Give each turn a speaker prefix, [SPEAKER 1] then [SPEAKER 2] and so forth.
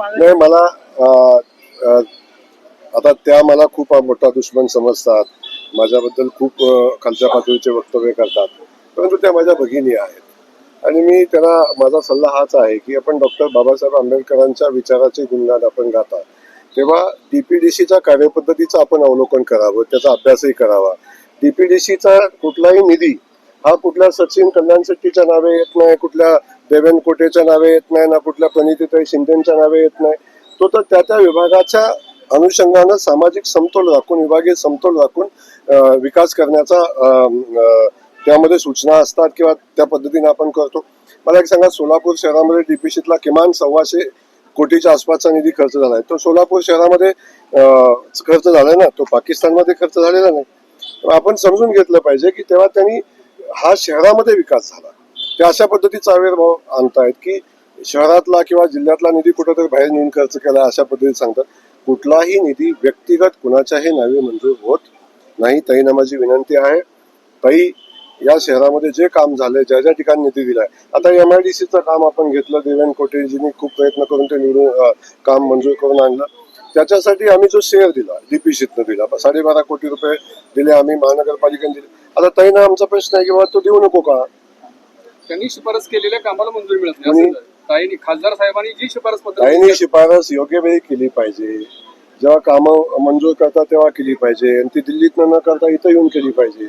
[SPEAKER 1] नाही मला आता त्या मला खूप मोठा दुश्मन समजतात, माझ्याबद्दल खूप खालच्या पातळीचे वक्तव्य करतात, परंतु त्या माझ्या भगिनी आहेत आणि मी त्यांना माझा सल्ला हाच आहे की आपण डॉक्टर बाबासाहेब आंबेडकरांच्या विचाराचे गुणगान आपण गाता तेव्हा डीपीडीसीच्या कार्यपद्धतीचं आपण अवलोकन करावं, त्याचा अभ्यासही करावा. डीपीडीसीचा कुठलाही निधी हा कुठल्या सचिन कल्याण शेट्टीच्या नावे येत नाही, कुठल्या देवेन कोटेच्या नावे येत नाही, ना कुठल्या प्रणितीताई शिंदेच्या नावे येत नाही. तो तर त्या विभागाच्या अनुषंगानं सामाजिक समतोल राखून, विभागीय समतोल राखून विकास करण्याचा त्यामध्ये सूचना असतात किंवा त्या पद्धतीने आपण करतो. मला एक सांगा, सोलापूर शहरामध्ये डीपीसीतला किमान 125 कोटीच्या आसपासचा निधी खर्च झालाय. तो सोलापूर शहरामध्ये खर्च झालाय ना, तो पाकिस्तानमध्ये खर्च झालेला नाही. आपण समजून घेतलं पाहिजे की तेव्हा त्यांनी हा शहरामध्ये विकास झाला, ते अशा पद्धतीचा आविर्भाव आणतायत की शहरातला किंवा जिल्ह्यातला निधी कुठेतरी बाहेर नेऊन खर्च केला अशा पद्धतीने सांगतात. कुठलाही निधी व्यक्तिगत कुणाच्याही नावे मंजूर होत नाही. ताईंना माझी विनंती आहे, ताई या शहरामध्ये जे काम झालंय, ज्या ज्या ठिकाणी निधी दिलाय, आता MIDCचं काम आपण घेतलं, देवेन कोटेजींनी खूप प्रयत्न करून ते निवडून काम मंजूर करून आणलं. त्याच्यासाठी आम्ही जो शेअर दिला डीपीसीतनं दिला 12.5 कोटी रुपये दिले, आम्ही महानगरपालिकेने दिले. आता ताईंना आमचा प्रश्न आहे की बाबा तो देऊ नको का?
[SPEAKER 2] त्यांनी शिफारस केलेल्या कामाला मंजुरी मिळत नाही. ताईंनी खासदार साहेबांनी जी शिफारस
[SPEAKER 1] ताईंनी शिफारस योग्य वेळी केली पाहिजे. जेव्हा कामं मंजूर करतात तेव्हा केली पाहिजे आणि ती दिल्लीतनं न करता इथं येऊन केली पाहिजे.